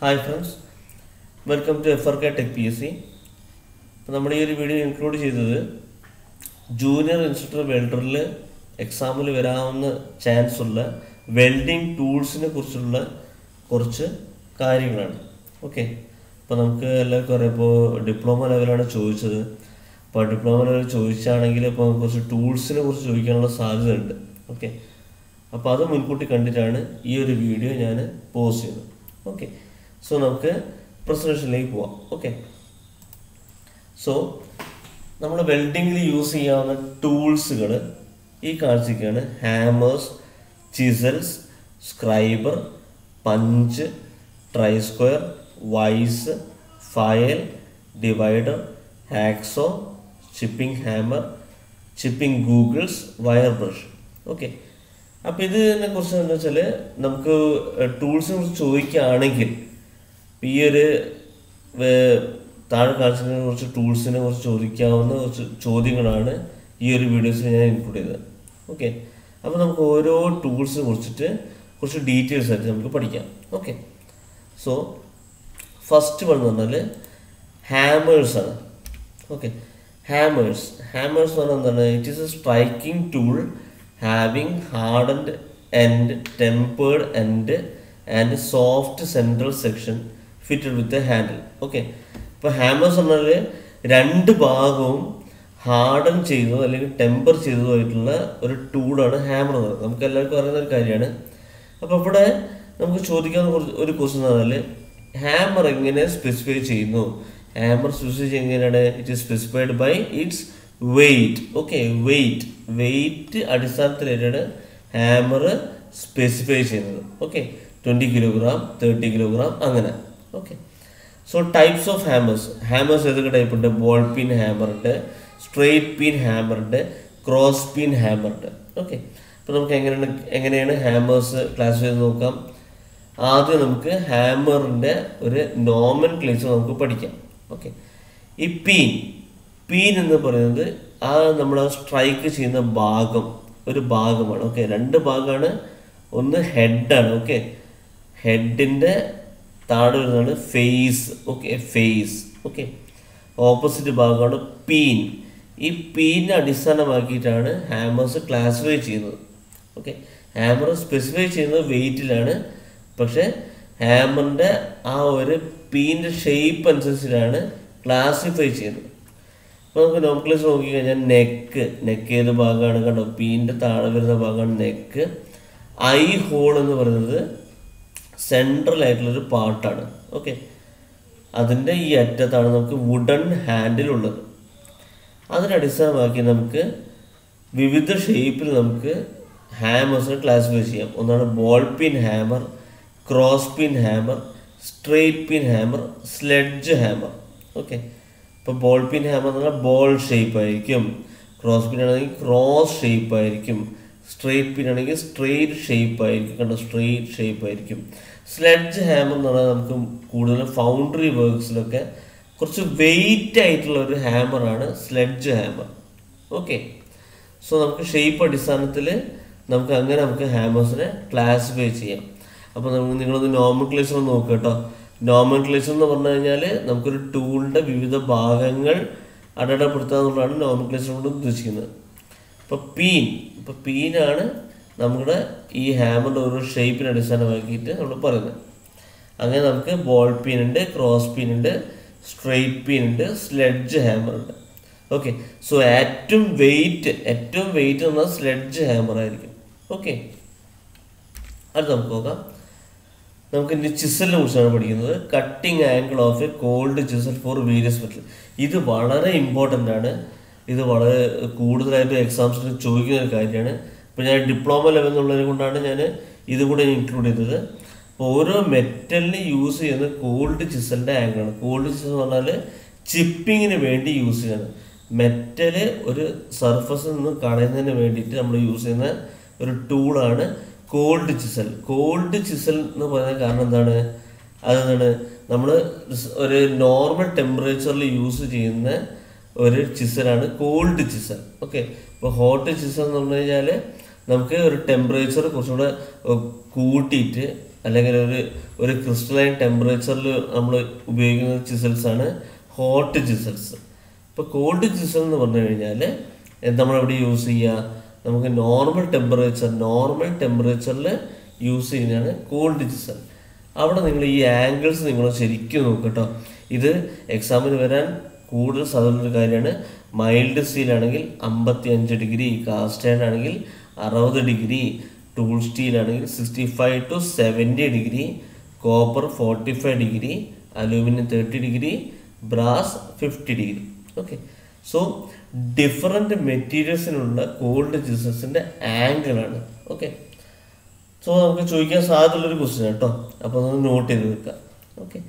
Hi friends, welcome to FRK Tech PSC. നമ്മൾ ഈ ഒരു വീഡിയോ ഇൻക്ലൂഡ് ചെയ്തത് ജൂനിയർ ഇൻസ്ട്രക്ടർ വെൽഡറിൽ എക്സാമിൽ വരാവുന്ന ചാൻസ് ഉള്ള വെൽഡിംഗ് ടൂൾസിനെ കുറിച്ചുള്ള കുറച്ച് കാര്യങ്ങളാണ്. ഓക്കെ, അപ്പോൾ നമുക്ക് എല്ലാവർക്കും അറിയാം, ഇപ്പോൾ ഡിപ്ലോമ ലെവലാണ് ചോദിച്ചത്. അപ്പോൾ ഡിപ്ലോമ ലെവൽ ചോദിച്ചാണെങ്കിൽ ഇപ്പോൾ കുറച്ച് ടൂൾസിനെ കുറിച്ച് ചോദിക്കാനുള്ള സാധ്യതയുണ്ട്. ഓക്കെ, അപ്പോൾ അത് മുൻകൂട്ടി കണ്ടിട്ടാണ് ഈ ഒരു വീഡിയോ ഞാൻ പോസ്റ്റ് ചെയ്തത്. ഓക്കെ, സോ നമുക്ക് പ്രസൻറ്റേഷനിലേക്ക് പോവാം. ഓക്കെ, സോ നമ്മൾ വെൽഡിങ്ങിൽ യൂസ് ചെയ്യാവുന്ന ടൂൾസുകൾ ഈ കാഴ്ചയ്ക്കാണ്. Hammers, chisels, scriber, punch, try square, vice, file, divider, hacksaw, chipping hammer, chipping goggles, wire brush. Okay, അപ്പോൾ ഇതിനെ കുറിച്ച് എന്താ വെച്ചാൽ നമുക്ക് ടൂൾസിനെ കുറിച്ച് ചോദിക്കുകയാണെങ്കിൽ ഈ ഒരു താഴെ കാണിച്ചതിനെ കുറിച്ച് ടൂൾസിനെ കുറിച്ച് ചോദിക്കാവുന്ന കുറച്ച് ചോദ്യങ്ങളാണ് ഈ ഒരു വീഡിയോസിൽ ഞാൻ ഇൻക്ലൂഡ് ചെയ്തത്. ഓക്കെ, അപ്പോൾ നമുക്ക് ഓരോ ടൂൾസിനെ കുറിച്ചിട്ട് കുറച്ച് ഡീറ്റെയിൽസ് ആയിട്ട് നമുക്ക് പഠിക്കാം. ഓക്കെ, സോ ഫസ്റ്റ് വൺ എന്ന് പറഞ്ഞാൽ ഹാമേഴ്സാണ്. ഓക്കെ, ഹാമേഴ്സ് എന്ന് പറഞ്ഞാൽ എന്താണ്? It is A striking tool having hardened end, tempered end and soft central section fitted with a handle. Okay, ഇപ്പോൾ ഹാമേഴ്സ് പറഞ്ഞാൽ രണ്ട് ഭാഗവും ഹാർഡൻ ചെയ്തതോ അല്ലെങ്കിൽ ടെമ്പർ ചെയ്തതോ ആയിട്ടുള്ള ഒരു ടൂളാണ് ഹാമർ എന്ന് പറയുന്നത്. നമുക്ക് എല്ലാവർക്കും അറിയുന്ന ഒരു കാര്യമാണ്. അപ്പോൾ ഇവിടെ നമുക്ക് ചോദിക്കാവുന്ന ഒരു ക്വസ്റ്റ്യൻ എന്ന് പറഞ്ഞാൽ ഹാമർ എങ്ങനെ സ്പെസിഫൈ ചെയ്യുന്നു? ഹാമർ സ്പെസിഫൈ എങ്ങനെയാണ്? It is specified by its weight. Okay, weight അടിസ്ഥാനത്തിലാണ് ഹാമർ സ്പെസിഫൈ ചെയ്യുന്നത്. ഓക്കെ, 20 കിലോഗ്രാം, 30 കിലോഗ്രാം അങ്ങനെ. Okay, so types of hammers ഏതൊക്കെ ടൈപ്പ് ഉണ്ട്? ബോൾ പിൻ ഹാമർ ഉണ്ട്, സ്ട്രെയിറ്റ് പിൻ ഹാമർ ഉണ്ട്, ക്രോസ് പിൻ ഹാമർ ഉണ്ട്. ഓക്കെ, അപ്പോൾ നമുക്ക് എങ്ങനെയാണ് ഹാമേഴ്സ് ക്ലാസിഫൈ ചെയ്ത് നോക്കാം. ആദ്യം നമുക്ക് ഹാമറിൻ്റെ ഒരു നോമൻക്ലേച്ചർ നമുക്ക് പഠിക്കാം. ഓക്കെ, ഈ പീൻ എന്ന് പറയുന്നത് നമ്മൾ സ്ട്രൈക്ക് ചെയ്യുന്ന ഒരു ഭാഗമാണ്. ഓക്കെ, രണ്ട് ഭാഗമാണ്. ഒന്ന് ഹെഡാണ്. ഓക്കെ, ഹെഡിൻ്റെ താഴെ വരുന്നതാണ് ഫേസ്. ഓക്കെ, ഓപ്പോസിറ്റ് ഭാഗമാണ് പീൻ. ഈ പീനെ അടിസ്ഥാനമാക്കിയിട്ടാണ് ഹാമേഴ്സ് ക്ലാസിഫൈ ചെയ്യുന്നത്. ഓക്കെ, ഹാമർ സ്പെസിഫൈ ചെയ്യുന്നത് വെയിറ്റിലാണ്, പക്ഷേ ഹാമറിൻ്റെ ആ ഒരു പീൻ്റെ ഷേപ്പ് അനുസരിച്ചിട്ടാണ് ക്ലാസിഫൈ ചെയ്യുന്നത്. അപ്പോൾ നമുക്ക് നോമൻക്ലേച്ചർ നോക്കിക്കഴിഞ്ഞാൽ നെക്ക് ഏത് ഭാഗമാണ്? കണ്ടോ, പീൻ്റെ താഴെ വരുന്ന ഭാഗമാണ് നെക്ക്. ഐ ഹോൾ എന്ന് പറയുന്നത് സെൻട്രൽ ആയിട്ടുള്ളൊരു പാർട്ടാണ്. ഓക്കെ, അതിൻ്റെ ഈ അറ്റത്താണ് നമുക്ക് വുഡൻ ഹാൻഡിലുള്ളത്. അതിനടിസ്ഥാനമാക്കി നമുക്ക് വിവിധ ഷേപ്പിൽ നമുക്ക് ഹാമേഴ്സിനെ ക്ലാസിഫൈ ചെയ്യാം. ഒന്നാണ് ball pin hammer, cross pin hammer, straight pin hammer, sledge hammer. Okay, ഇപ്പോൾ ബോൾ പിൻ ഹാമർ എന്ന് പറഞ്ഞാൽ ബോൾ ഷേപ്പ് ആയിരിക്കും, ക്രോസ് പിൻ ആണെങ്കിൽ ക്രോസ് ഷേപ്പ് ആയിരിക്കും, സ്ട്രെയിറ്റ് പിൻ ആണെങ്കിൽ സ്ട്രെയിറ്റ് ഷേപ്പ് ആയിരിക്കും. കണ്ടോ, സ്ട്രെയിറ്റ് ഷേപ്പ് ആയിരിക്കും. സ്ലെഡ്ജ് ഹാമർ എന്ന് പറഞ്ഞാൽ നമുക്ക് കൂടുതലും ഫൗണ്ടറി വർക്ക്സിലൊക്കെ കുറച്ച് വെയിറ്റ് ആയിട്ടുള്ള ഒരു ഹാമറാണ് സ്ലെഡ്ജ് ഹാമർ. ഓക്കെ, സോ നമുക്ക് ഷേപ്പ് അടിസ്ഥാനത്തിൽ നമുക്ക് ഹാമേഴ്സിനെ ക്ലാസിഫൈ ചെയ്യാം. അപ്പോൾ നിങ്ങളൊന്ന് നോമൻക്ലേച്ചർ നോക്കുക കേട്ടോ. നോമൻക്ലേച്ചർ എന്ന് പറഞ്ഞു കഴിഞ്ഞാൽ നമുക്കൊരു ടൂളിൻ്റെ വിവിധ ഭാഗങ്ങൾ അടയാളപ്പെടുത്തുക എന്നുള്ളതാണ് നോമൻക്ലേച്ചർ കൊണ്ട് ഉദ്ദേശിക്കുന്നത്. ഇപ്പോൾ പീനാണ് നമ്മുടെ ഈ ഹാമറിൻ്റെ ഓരോ ഷേപ്പിനെ അടിസ്ഥാനമാക്കിയിട്ട് നമ്മൾ പറയുന്നത്. അങ്ങനെ നമുക്ക് ബോൾ പീൻ ഉണ്ട്, ക്രോസ് പീൻ ഉണ്ട്, സ്ട്രെയിറ്റ് പീൻ ഉണ്ട്, സ്ലെഡ്ജ് ഹാമർ ഉണ്ട്. ഓക്കെ, സോ ഏറ്റവും വെയിറ്റ് എന്ന് പറഞ്ഞാൽ സ്ലെഡ്ജ് ഹാമർ ആയിരിക്കും. ഓക്കെ, അത് നമുക്ക് നോക്കാം. നമുക്ക് ഇനി ചിസലിനെ കുറിച്ചാണ് പഠിക്കുന്നത്. Cutting angle of a cold chisel for various metal. ഇത് വളരെ ഇമ്പോർട്ടൻ്റ് ആണ്. ഇത് വളരെ കൂടുതലായിട്ട് എക്സാംസിന് ചോദിക്കുന്ന ഒരു കാര്യമാണ്. ഇപ്പോൾ ഞാൻ ഡിപ്ലോമ ലെവൽ എന്നുള്ളത് കൊണ്ടാണ് ഞാൻ ഇതും കൂടെ ഇൻക്ലൂഡ് ചെയ്തത്. അപ്പോൾ ഓരോ മെറ്റലിന് യൂസ് ചെയ്യുന്നത് കോൾഡ് ചിസലിൻ്റെ ആംഗിളാണ്. കോൾഡ് ചിസൽ എന്ന് പറഞ്ഞാൽ ചിപ്പിങ്ങിന് വേണ്ടി യൂസ് ചെയ്യുന്നത്. മെറ്റൽ ഒരു സർഫസിൽ നിന്ന് കളയുന്നതിന് വേണ്ടിയിട്ട് നമ്മൾ യൂസ് ചെയ്യുന്ന ഒരു ടൂളാണ് കോൾഡ് ചിസൽ എന്ന് പറയുന്ന കാരണം എന്താണ്? അതെന്താണ്? നമ്മൾ ഒരു നോർമൽ ടെമ്പറേച്ചറിൽ യൂസ് ചെയ്യുന്ന ഒരു ചിസലാണ് കോൾഡ് ചിസൽ. ഓക്കെ, ഇപ്പോൾ ഹോട്ട് ചിസൽ എന്ന് പറഞ്ഞു കഴിഞ്ഞാൽ നമുക്ക് ഒരു ടെമ്പറേച്ചർ കുറച്ചുകൂടെ കൂട്ടിയിട്ട് അല്ലെങ്കിൽ ഒരു ക്രിസ്റ്റലൈൻ ടെമ്പറേച്ചറിൽ നമ്മൾ ഉപയോഗിക്കുന്ന ചിസൽസാണ് ഹോട്ട് ചിസൽസ്. ഇപ്പോൾ കോൾഡ് ചിസൽ എന്ന് പറഞ്ഞു കഴിഞ്ഞാൽ നമ്മളെവിടെ യൂസ് ചെയ്യുക, നമുക്ക് നോർമൽ ടെമ്പറേച്ചറിൽ യൂസ് ചെയ്യുന്നതാണ് കോൾഡ് ചിസൽ. അവിടെ നിങ്ങൾ ഈ ആംഗിൾസ് നിങ്ങൾ ശരിക്കും നോക്കുക കേട്ടോ. ഇത് എക്സാമിന് വരാൻ കൂടുതൽ സാധ്യതയുള്ള കാര്യമാണ്. മൈൽഡ് സ്റ്റീലാണെങ്കിൽ 55 ഡിഗ്രി, കാസ്റ്റ് അയൺ ആണെങ്കിൽ 60 ഡിഗ്രി, ടൂൾ സ്റ്റീലാണെങ്കിൽ 65 to 70 degree, copper 45 degree, aluminium 30 degree, brass 50 degree. Okay, so different മെറ്റീരിയൽസിനുള്ള കോൾഡ് ചിസൽസിൻ്റെ ആംഗിളാണ്. ഓക്കെ, സോ നമുക്ക് ചോദിക്കാൻ സാധ്യതയുള്ളൊരു ക്വസ്റ്റ്യൻ കേട്ടോ. അപ്പോൾ ഒന്ന് നോട്ട് ചെയ്ത് വെക്കുക. ഓക്കെ,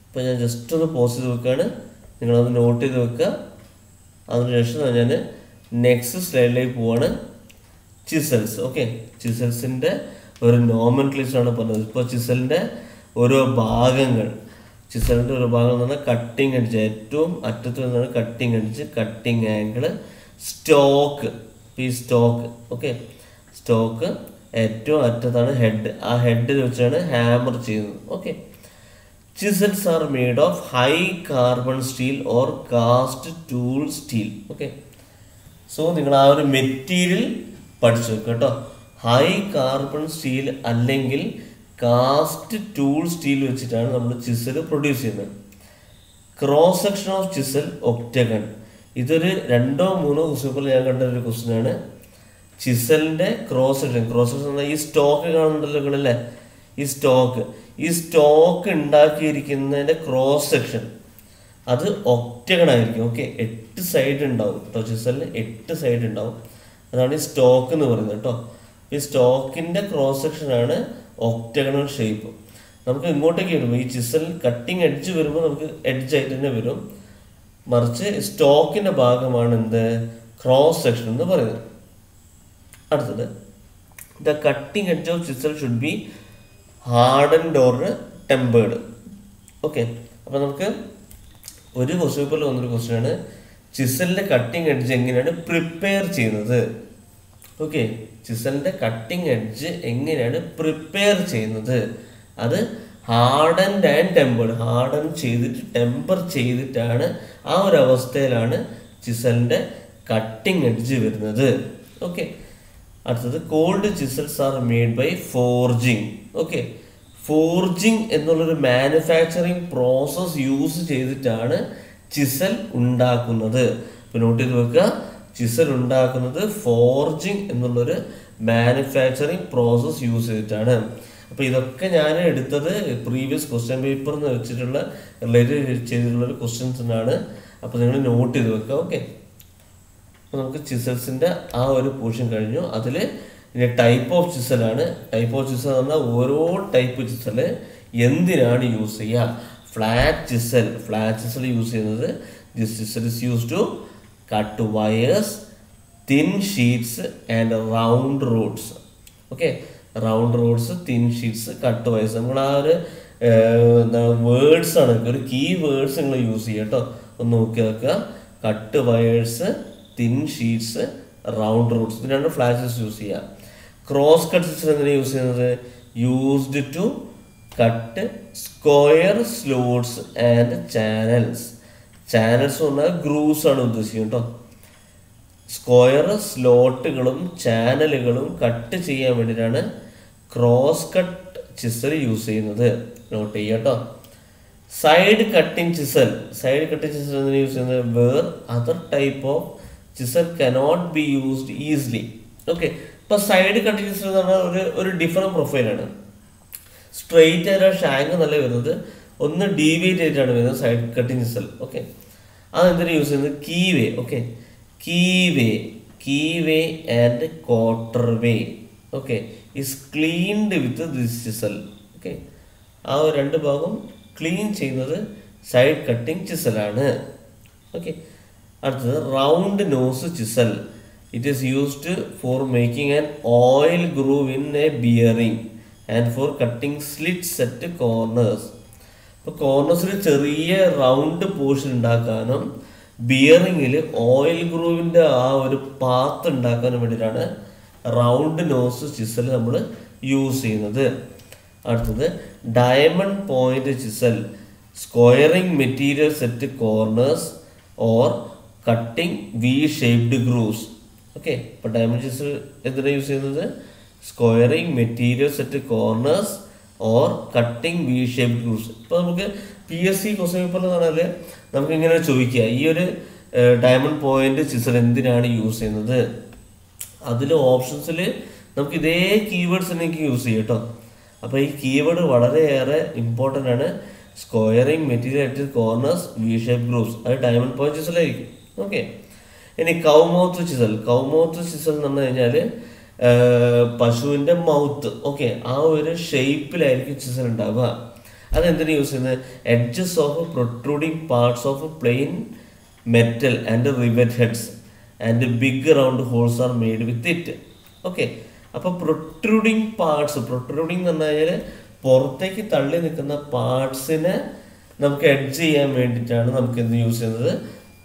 അപ്പോൾ ഞാൻ ജസ്റ്റ് ഒന്ന് പോസ് ചെയ്ത് വെക്കുകയാണ്, നിങ്ങളത് നോട്ട് ചെയ്ത് വെക്കുക. അതിനുശേഷം ഞാൻ നെക്സ്റ്റ് സ്ലൈഡിലേക്ക് പോവാണ്. ചിസൽസ്. ഓക്കെ, ചിസൽസിൻ്റെ ഒരു നോമൻക്ലേച്ചറാണ് പറഞ്ഞത്. ഇപ്പോൾ ചിസലിൻ്റെ ഓരോ ഭാഗങ്ങൾ എന്ന് പറഞ്ഞാൽ കട്ടിങ് എഡ്ജ്, ഏറ്റവും അറ്റത്ത് നിന്നാണ് cutting edge, cutting angle, stock. ഈ സ്റ്റോക്ക്, ഓക്കെ, സ്റ്റോക്ക് ഏറ്റവും അറ്റത്താണ് ഹെഡ്. ആ ഹെഡിൽ വെച്ചാണ് ഹാമർ ചെയ്യുന്നത്. Okay, chisels are made of high carbon steel or cast tool steel. Okay, so നിങ്ങൾ ആ ഒരു മെറ്റീരിയൽ പഠിച്ചു വെക്കുക കേട്ടോ. ഹൈ കാർബൺ സ്റ്റീൽ അല്ലെങ്കിൽ കാസ്റ്റ് ടൂൾ സ്റ്റീൽ വെച്ചിട്ടാണ് നമ്മൾ ചിസൽ പ്രൊഡ്യൂസ് ചെയ്യുന്നത്. Cross section of chisel octagon. ഇതൊരു 2-3 ക്വസ്റ്റ്യൻ ഞാൻ കണ്ട ഒരു ക്വസ്റ്റ്യനാണ്. ചിസലിൻ്റെ ക്രോസ് സെക്ഷൻ എന്നാൽ ഈ സ്റ്റോക്ക് കാണുന്നുണ്ടല്ലോ നിങ്ങളല്ലേ, ഈ സ്റ്റോക്ക് ഉണ്ടാക്കിയിരിക്കുന്നതിൻ്റെ ക്രോസ് സെക്ഷൻ അത് ഒക്ടഗൺ ആയിരിക്കും. ഓക്കെ, 8 സൈഡ് ഉണ്ടാവും കേട്ടോ. ചിസലിന് 8 സൈഡ് ഉണ്ടാവും. അതാണ് ഈ സ്റ്റോക്ക് എന്ന് പറയുന്നത് കേട്ടോ. ഈ സ്റ്റോക്കിൻ്റെ ക്രോസ് സെക്ഷനാണ് ഒക്ടഗണൽ ഷേപ്പ്. നമുക്ക് ഇങ്ങോട്ടേക്ക് വരുമ്പോൾ ഈ ചിസൽ കട്ടിങ് എഡ്ജ് വരുമ്പോൾ നമുക്ക് എഡ്ജ് ആയിട്ട് തന്നെ വരും. മറിച്ച് സ്റ്റോക്കിൻ്റെ ഭാഗമാണ് എന്ത്, ക്രോസ് സെക്ഷൻ എന്ന് പറയുന്നത്. അടുത്തത്, the cutting edge of chisel should be hardened or tempered. Okay, അപ്പോൾ നമുക്ക് ഒരു ക്വസ്റ്റ്യൻ പേപ്പറിൽ വന്നൊരു ക്വസ്റ്റ്യനാണ്, ചിസലിൻ്റെ കട്ടിങ് എഡ്ജ് എങ്ങനെയാണ് പ്രിപ്പയർ ചെയ്യുന്നത്. ഓക്കെ, ചിസലിൻ്റെ കട്ടിങ് എഡ്ജ് എങ്ങനെയാണ് പ്രിപ്പയർ ചെയ്യുന്നത്. അത് ഹാർഡൻഡ് ആൻഡ് ടെമ്പേർഡ്. ഹാർഡൻ ചെയ്തിട്ട് ടെമ്പർ ചെയ്തിട്ടാണ്, ആ ഒരു അവസ്ഥയിലാണ് ചിസലിൻ്റെ കട്ടിങ് എഡ്ജ് വരുന്നത്. ഓക്കെ, അടുത്തത്, cold chisels are made by forging. Okay, forging എന്നുള്ളൊരു മാനുഫാക്ചറിങ് പ്രോസസ് യൂസ് ചെയ്തിട്ടാണ് ചിസൽ ഉണ്ടാക്കുന്നത്. ഇപ്പോൾ നോട്ട് ചെയ്ത് വെക്കുക, ചിസൽ ഉണ്ടാക്കുന്നത് ഫോർജിങ് എന്നുള്ളൊരു മാനുഫാക്ചറിങ് പ്രോസസ് യൂസ് ചെയ്തിട്ടാണ്. അപ്പോൾ ഇതൊക്കെ ഞാൻ എടുത്തത് പ്രീവിയസ് ക്വസ്റ്റ്യൻ പേപ്പറിൽ നിന്ന് വെച്ചിട്ടുള്ള റിലേറ്റഡ് ചെയ്തിട്ടുള്ള ക്വസ്റ്റ്യൻസിനാണ്. അപ്പോൾ നിങ്ങൾ നോട്ട് ചെയ്ത് വെക്കുക. ഓക്കെ, അപ്പോൾ നമുക്ക് ചിസൽസിൻ്റെ ആ ഒരു പോർഷൻ കഴിഞ്ഞു. അതിൽ ഇനി ടൈപ്പ് ഓഫ് ചിസലാണ്. ടൈപ്പ് ഓഫ് ചിസൽ എന്ന് പറഞ്ഞാൽ ഓരോ ടൈപ്പ് ചിസൽ എന്തിനാണ് യൂസ് ചെയ്യുക. ഫ്ലാറ്റ് ചിസൽ യൂസ് ചെയ്യുന്നത്, this chisel is use to cut wires, thin sheets and round rods. Okay, round rods, thin sheets, cut wires. നമ്മൾ ആ ഒരു വേർഡ്സ് ആണ്, ഒരു കീ വേർഡ്സ് നിങ്ങൾ യൂസ് ചെയ്യുക കേട്ടോ. ഒന്ന് നോക്കി വെക്കുക. Cut wires, thin sheets, round rods, ഇതിനാണ് ഫ്ലാഷസ് യൂസ് ചെയ്യുക. ക്രോസ് കട്ട് സിസ്റ്റം എന്തിനാണ് യൂസ് ചെയ്യുന്നത്, used to cut square slots and channels. Channels പറഞ്ഞാൽ ഗ്രൂവ്സ് ആണ് ഉദ്ദേശിക്കുന്നത് കേട്ടോ. സ്ക്വയർ സ്ലോട്ടുകളും ചാനലുകളും കട്ട് ചെയ്യാൻ വേണ്ടിയിട്ടാണ് ക്രോസ് കട്ട് ചിസൽ യൂസ് ചെയ്യുന്നത്. നോട്ട് ചെയ്യുക കേട്ടോ. സൈഡ് കട്ടിങ് ചിസൽ എന്തിനാണ് യൂസ് ചെയ്യുന്നത്, where other type of chisel cannot be used easily. Okay, ഇപ്പോൾ സൈഡ് കട്ടിങ് ചിസൽ എന്ന് പറഞ്ഞാൽ ഒരു ഡിഫറെൻറ്റ് പ്രൊഫൈലാണ്. സ്ട്രെയിറ്റ് ആയിട്ട് ഷാങ്ക് നല്ല വരുന്നത്, ഒന്ന് ഡീവിയേറ്റ് ആയിട്ടാണ് വരുന്നത് സൈഡ് കട്ടിങ് ചിസൽ. ഓക്കെ, അതെന്തിനാണ് യൂസ് ചെയ്യുന്നത്, keyway. Okay, keyway and quarter way. Okay, is cleaned with this chisel. Okay, ആ ഒരു 2 ഭാഗം ക്ലീൻ ചെയ്യുന്നത് സൈഡ് കട്ടിങ് ചിസലാണ്. ഓക്കെ, അടുത്തത് round nose chisel. It is used for making an oil groove in a bearing and for cutting slits at corners. ഇപ്പോൾ കോർണേഴ്സിൽ ചെറിയ round portion ഉണ്ടാക്കാനും ബിയറിങ്ങിൽ ഓയിൽ ഗ്രൂവിൻ്റെ ആ ഒരു പാത്ത് ഉണ്ടാക്കാനും വേണ്ടിയിട്ടാണ് റൗണ്ട് നോസ് ചിസൽ നമ്മൾ യൂസ് ചെയ്യുന്നത്. അടുത്തത് diamond point chisel, squaring materials at corners or cutting V shaped grooves. Okay, അപ്പോൾ ഡയമണ്ട് ചിസൽ എന്തിനാണ് യൂസ് ചെയ്യുന്നത്? Squaring materials at corners or cutting V shaped grooves. ഇപ്പോൾ നമുക്ക് PSC ക്വസ്റ്റ്യൻ പേപ്പറിൽ പറഞ്ഞാൽ നമുക്ക് ഇങ്ങനെ ചോദിക്കുക, ഈ ഒരു ഡയമണ്ട് പോയിന്റ് ചിസൽ എന്തിനാണ് യൂസ് ചെയ്യുന്നത്? അതിൽ ഓപ്ഷൻസിൽ നമുക്ക് ഇതേ കീവേഡ്സ് തന്നെ യൂസ് ചെയ്യാം കേട്ടോ. അപ്പോൾ ഈ കീവേഡ് വളരെയേറെ ഇമ്പോർട്ടൻ്റ് ആണ്. Squaring material at corners V shape grooves, അത് ഡയമണ്ട് പോയിന്റ് ചിസൽ ആയിരിക്കും. ഓക്കെ, ഇനി കൗമൗത്ത് ചിസൽ. കൗമൗത്ത് ചിസൽ എന്ന് പറഞ്ഞു കഴിഞ്ഞാൽ പശുവിൻ്റെ മൗത്ത്, ഓക്കെ, ആ ഒരു ഷേപ്പിലായിരിക്കും ചിസൽ ഉണ്ടാവുക. അതെന്തിനാണ് യൂസ് ചെയ്യുന്നത്? Edges of protruding parts of plain metal and rivet heads and big round holes are made with it. Okay, അപ്പോൾ പ്രൊട്രൂഡിങ് പാർട്സ്, പ്രൊട്രൂഡിങ് എന്ന് പറഞ്ഞു കഴിഞ്ഞാൽ പുറത്തേക്ക് തള്ളി നിൽക്കുന്ന പാർട്സിനെ നമുക്ക് എഡ്ജ് ചെയ്യാൻ വേണ്ടിയിട്ടാണ് നമുക്ക് എന്ത് യൂസ് ചെയ്യുന്നത്?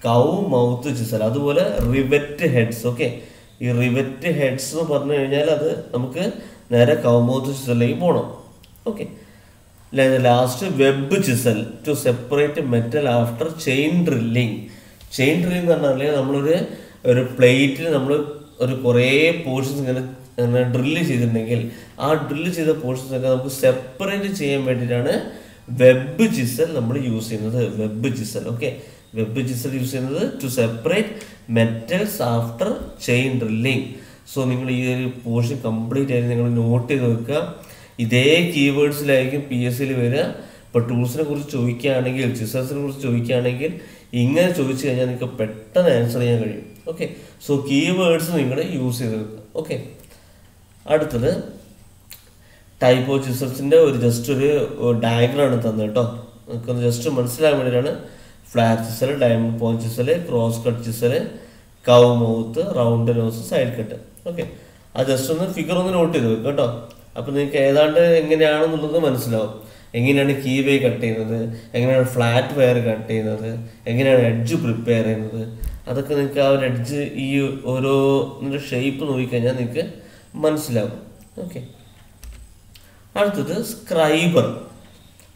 കൗ മൗത്ത് ചിസൽ. അതുപോലെ റിവറ്റ് ഹെഡ്സ്. ഓക്കെ, ഈ റിവറ്റ് ഹെഡ്സ് എന്ന് പറഞ്ഞു കഴിഞ്ഞാൽ അത് നമുക്ക് നേരെ കൗ മൗത്ത് ചിസലിലേക്ക് പോകണം. Okay, last web chisel, to separate metal after chain drilling. Chain drilling എന്ന് പറഞ്ഞാൽ ഒരു പ്ലേറ്റിൽ നമ്മൾ ഒരു കുറേ പോർഷൻസ് ഇങ്ങനെ ഡ്രില്ല് ചെയ്തിട്ടുണ്ടെങ്കിൽ ആ ഡ്രില്ല് ചെയ്ത പോർഷൻസ് ഒക്കെ നമുക്ക് സെപ്പറേറ്റ് ചെയ്യാൻ വേണ്ടിയിട്ടാണ് വെബ് ചിസൽ നമ്മൾ യൂസ് ചെയ്യുന്നത്. Web chisel. Okay, web chisel use ചെയ്യുന്നത് to separate metals after chain drilling. So നിങ്ങൾ ഈ ഒരു പോർഷൻ കംപ്ലീറ്റ് ആയിട്ട് നിങ്ങൾ നോട്ട് ചെയ്ത് വെക്കുക. ഇതേ കീവേഡ്സിലായിരിക്കും PSCയിൽ വരിക. ഇപ്പോൾ ടൂൾസിനെ കുറിച്ച് ചോദിക്കുകയാണെങ്കിൽ, ചിസൽസിനെ കുറിച്ച് ചോദിക്കുകയാണെങ്കിൽ ഇങ്ങനെ ചോദിച്ചു കഴിഞ്ഞാൽ നിങ്ങൾക്ക് പെട്ടെന്ന് ആൻസർ ചെയ്യാൻ കഴിയും. ഓക്കെ, സോ കീവേഡ്സ് നിങ്ങൾ യൂസ് ചെയ്ത് വെക്കുക. ഓക്കെ, അടുത്തത് ടൈപ്പ് ഓഫ് ചിസൽസിൻ്റെ ജസ്റ്റ് ഒരു ഡയഗ്രാമാണ് തന്നത് കേട്ടോ. നമുക്കൊന്ന് ജസ്റ്റ് മനസ്സിലാകാൻ വേണ്ടിയിട്ടാണ്. Flat chisel, diamond point chisel, cross cut chisel, cow mouth, round nose, side cut. Okay, അത് ജസ്റ്റ് ഒന്ന് ഫിഗർ ഒന്ന് നോട്ട് ചെയ്ത് വെക്കുക കേട്ടോ. അപ്പോൾ നിങ്ങൾക്ക് ഏതാണ്ട് എങ്ങനെയാണെന്നുള്ളത് മനസ്സിലാവും. എങ്ങനെയാണ് കീ വേ കട്ട് ചെയ്യുന്നത്, എങ്ങനെയാണ് ഫ്ലാറ്റ് വയർ കട്ട് ചെയ്യുന്നത്, എങ്ങനെയാണ് എഡ്ജ് പ്രിപ്പയർ ചെയ്യുന്നത്, അതൊക്കെ നിങ്ങൾക്ക് ആ ഒരു എഡ്ജ് ഈ ഓരോ ഷേപ്പ് നോക്കിക്കഴിഞ്ഞാൽ നിങ്ങൾക്ക് മനസ്സിലാവും. ഓക്കെ, അടുത്തത് സ്ക്രൈബർ.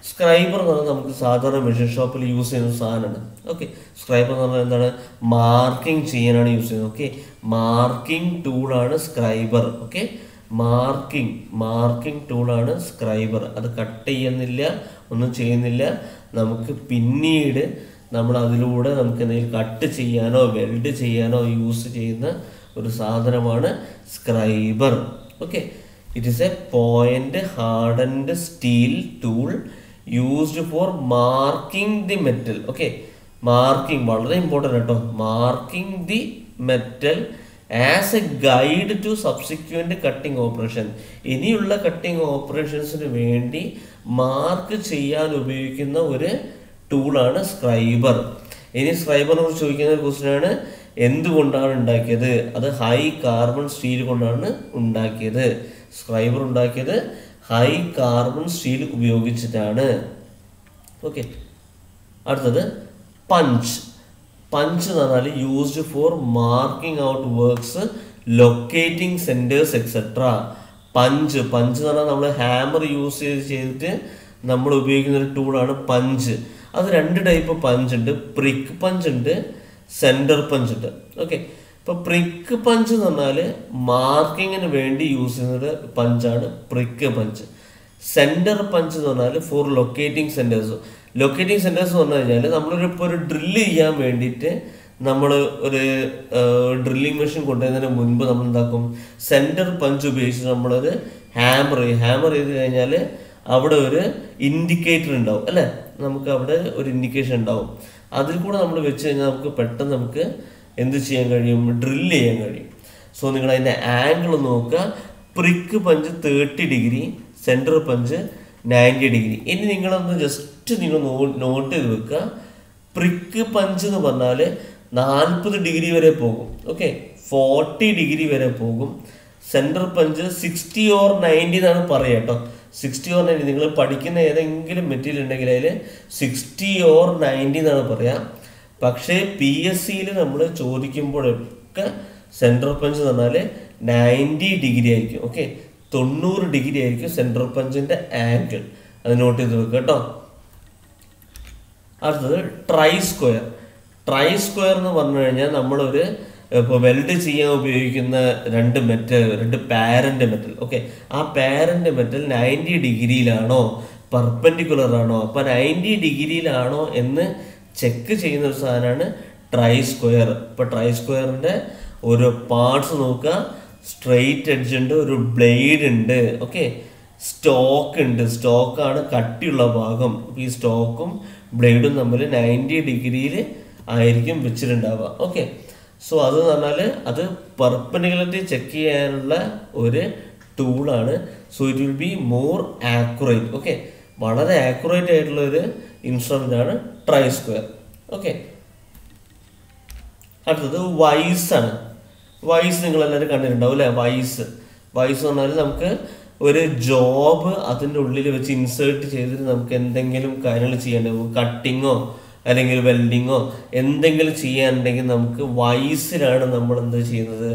സ്ക്രൈബർ എന്ന് പറഞ്ഞാൽ നമുക്ക് സാധാരണ മെഷീൻ ഷോപ്പിൽ യൂസ് ചെയ്യുന്ന സാധനമാണ്. ഓക്കെ, സ്ക്രൈബർ എന്ന് പറഞ്ഞാൽ എന്താണ്? മാർക്കിംഗ് ചെയ്യാനാണ് യൂസ് ചെയ്യുന്നത്. ഓക്കെ, മാർക്കിംഗ് ടൂളാണ് സ്ക്രൈബർ. ഓക്കെ, മാർക്കിംഗ് ടൂളാണ് സ്ക്രൈബർ. അത് കട്ട് ചെയ്യുന്നില്ല, ഒന്നും ചെയ്യുന്നില്ല. നമുക്ക് പിന്നീട് നമ്മൾ അതിലൂടെ നമുക്ക് എന്തെങ്കിലും കട്ട് ചെയ്യാനോ വെൽഡ് ചെയ്യാനോ യൂസ് ചെയ്യുന്ന ഒരു സാധനമാണ് scriber. Okay, it is a point hardened steel tool used for marking the metal. Okay, marking വളരെ ഇമ്പോർട്ടൻ്റ് കേട്ടോ. Marking the metal as a guide to subsequent cutting operation. ഇനിയുള്ള കട്ടിംഗ് ഓപ്പറേഷൻസിന് വേണ്ടി മാർക്ക് ചെയ്യാൻ ഉപയോഗിക്കുന്ന ഒരു ടൂളാണ് സ്ക്രൈബർ. ഇനി സ്ക്രൈബറിനെ കുറിച്ച് ചോദിക്കുന്ന ഒരു ക്വസ്റ്റ്യനാണ്, എന്തുകൊണ്ടാണ് ഉണ്ടാക്കിയത്? അത് ഹൈ കാർബൺ സ്റ്റീൽ കൊണ്ടാണ് ഉണ്ടാക്കിയത്. സ്ക്രൈബർ ഉണ്ടാക്കിയത് ഹൈ കാർബൺ സ്റ്റീൽ ഉപയോഗിച്ചിട്ടാണ്. ഓക്കെ, അടുത്തത് പഞ്ച്. പഞ്ച് എന്ന് പറഞ്ഞാൽ used for marking out works, locating centres etcetera. Punch എന്ന് പറഞ്ഞാൽ നമ്മൾ ഹാമർ യൂസ് ചെയ്തിട്ട് നമ്മൾ ഉപയോഗിക്കുന്ന ഒരു ടൂളാണ് പഞ്ച്. അത് രണ്ട് ടൈപ്പ് പഞ്ച് ഉണ്ട്. പ്രിക്ക് പഞ്ച് ഉണ്ട്, സെൻറ്റർ പഞ്ച് ഉണ്ട്. ഓക്കെ, ഇപ്പോൾ പ്രിക്ക് പഞ്ച് എന്ന് പറഞ്ഞാൽ മാർക്കിങ്ങിന് വേണ്ടി യൂസ് ചെയ്യുന്നത് പഞ്ചാണ് പ്രിക്ക് പഞ്ച്. സെൻറ്റർ പഞ്ച് എന്ന് പറഞ്ഞാൽ for locating centres. Locating centres എന്ന് പറഞ്ഞു കഴിഞ്ഞാൽ നമ്മളൊരിപ്പോൾ ഒരു ഡ്രില്ല് ചെയ്യാൻ വേണ്ടിയിട്ട് നമ്മൾ ഒരു ഡ്രില്ലിംഗ് മെഷീൻ കൊണ്ടുവരുന്നതിന് മുൻപ് നമ്മൾ എന്താക്കും? സെൻറ്റർ പഞ്ച് ഉപയോഗിച്ച് നമ്മളൊരു ഹാമർ ചെയ്ത് കഴിഞ്ഞാൽ അവിടെ ഒരു ഇൻഡിക്കേറ്റർ ഉണ്ടാവും അല്ലേ? നമുക്ക് അവിടെ ഒരു ഇൻഡിക്കേഷൻ ഉണ്ടാവും. അതിൽ കൂടെ നമ്മൾ വെച്ച് കഴിഞ്ഞാൽ നമുക്ക് പെട്ടെന്ന് നമുക്ക് എന്ത് ചെയ്യാൻ കഴിയും? ഡ്രില്ല് ചെയ്യാൻ കഴിയും. സോ നിങ്ങൾ അതിൻ്റെ ആംഗിൾ നോക്കുക. പ്രിക്ക് punch 30 degree, centre punch 90 degree. ഇനി നിങ്ങളൊന്ന് ജസ്റ്റ് നിങ്ങൾ നോട്ട് ചെയ്ത് വെക്കുക. പ്രിക്ക് പഞ്ച് എന്ന് പറഞ്ഞാൽ 40 ഡിഗ്രി വരെ പോകും. ഓക്കെ, 40 ഡിഗ്രി വരെ പോകും. സെൻറ്റർ പഞ്ച് 60 or 90 എന്നാണ് പറയുക കേട്ടോ. 60 or 90 നിങ്ങൾ പഠിക്കുന്ന ഏതെങ്കിലും മെറ്റീരിയൽ ഉണ്ടെങ്കിൽ അതിൽ 60 or 90 എന്നാണ് പറയുക. പക്ഷേ PSCയിൽ നമ്മൾ ചോദിക്കുമ്പോഴൊക്കെ സെൻറ്റർ പഞ്ച് എന്ന് പറഞ്ഞാൽ 90 ഡിഗ്രി ആയിരിക്കും. ഓക്കെ, 90 ഡിഗ്രി ആയിരിക്കും സെൻറ്റർ പഞ്ചിൻ്റെ ആംഗിൾ. അത് നോട്ട് ചെയ്ത് വെക്കുക കേട്ടോ. അടുത്തത് ട്രൈ സ്ക്വയർ. ട്രൈ സ്ക്വയർ എന്ന് പറഞ്ഞു കഴിഞ്ഞാൽ നമ്മളൊരു ഇപ്പോൾ വെൽഡ് ചെയ്യാൻ ഉപയോഗിക്കുന്ന രണ്ട് പാരൻ്റ് മെറ്റൽ. ഓക്കെ, ആ പാരൻ്റ് മെറ്റൽ 90 ഡിഗ്രിയിലാണോ പെർപെൻഡിക്കുലർ ആണോ, അപ്പോൾ 90 ഡിഗ്രിയിലാണോ എന്ന് ചെക്ക് ചെയ്യുന്ന ഒരു സാധനമാണ് ട്രൈ സ്ക്വയർ. ഇപ്പോൾ ട്രൈ സ്ക്വയറിൻ്റെ ഒരു പാർട്സ് നോക്കുക. സ്ട്രെയിറ്റ് എഡ്ജ് ഉണ്ട്, ഒരു ബ്ലേഡ് ഉണ്ട്, ഓക്കെ, സ്റ്റോക്ക് ഉണ്ട്. സ്റ്റോക്കാണ് കട്ടിയുള്ള ഭാഗം. ഈ സ്റ്റോക്കും ബ്ലേഡും തമ്മിൽ 90 ഡിഗ്രിയിൽ ആയിരിക്കും വെച്ചിട്ടുണ്ടാവുക. ഓക്കെ, സോ അത് എന്ന് പറഞ്ഞാൽ അത് പെർപെൻഡിക്കുലറിറ്റി ചെക്ക് ചെയ്യാനുള്ള ഒരു ടൂളാണ്. So it will be more accurate. Okay, വളരെ ആക്യുറേറ്റ് ആയിട്ടുള്ള ഒരു ഇൻസ്ട്രുമെൻ്റ് ആണ് ട്രൈ സ്ക്വയർ. ഓക്കെ, അടുത്തത് വൈസ് ആണ്. വൈസ് നിങ്ങളെല്ലാവരും കണ്ടിട്ടുണ്ടാവും അല്ലേ? വൈസ് എന്ന് പറഞ്ഞാൽ നമുക്ക് ഒരു ജോബ് അതിൻ്റെ ഉള്ളിൽ വെച്ച് ഇൻസേർട്ട് ചെയ്തിട്ട് നമുക്ക് എന്തെങ്കിലും കാര്യങ്ങൾ ചെയ്യേണ്ടത്, കട്ടിങ്ങോ അല്ലെങ്കിൽ വെൽഡിങ്ങോ എന്തെങ്കിലും ചെയ്യാനുണ്ടെങ്കിൽ നമുക്ക് വൈസിലാണ് നമ്മൾ എന്താ ചെയ്യുന്നത്,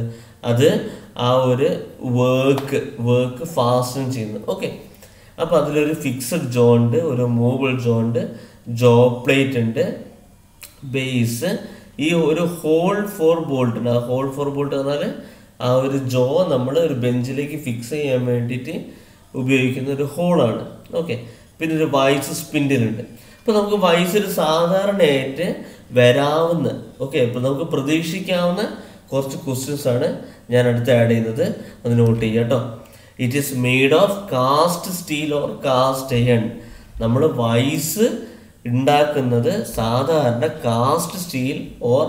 അത് ആ ഒരു വർക്ക് ഫാസ്റ്റൻ ചെയ്യുന്നത്. ഓക്കെ, അപ്പോൾ അതിലൊരു ഫിക്സഡ് ജോ ഉണ്ട്, ഒരു മൂവബിൾ ജോ ഉണ്ട്, ജോ പ്ലേറ്റ് ഉണ്ട്, ബേസ്, ഈ ഒരു ഹോൾ ഫോർ ബോൾട്ട് ഉണ്ട്. ആ ഹോൾ ഫോർ ബോൾട്ട് പറഞ്ഞാൽ ആ ഒരു ജോ നമ്മൾ ഒരു ബെഞ്ചിലേക്ക് ഫിക്സ് ചെയ്യാൻ വേണ്ടിയിട്ട് ഉപയോഗിക്കുന്ന ഒരു ഹോളാണ്. ഓക്കെ, പിന്നെ ഒരു വൈസ് സ്പിൻഡിലുണ്ട്. ഇപ്പോൾ നമുക്ക് വൈസിൽ സാധാരണയായിട്ട് വരാവുന്ന, ഓക്കെ, ഇപ്പോൾ നമുക്ക് പ്രതീക്ഷിക്കാവുന്ന കുറച്ച് ക്വസ്റ്റ്യൻസ് ആണ് ഞാൻ അടുത്ത് ആഡ് ചെയ്യുന്നത്. അത് നോട്ട് ചെയ്യുക കേട്ടോ. It is made of cast steel or cast iron. നമ്മൾ വൈസ് ഉണ്ടാക്കുന്നത് സാധാരണ cast steel or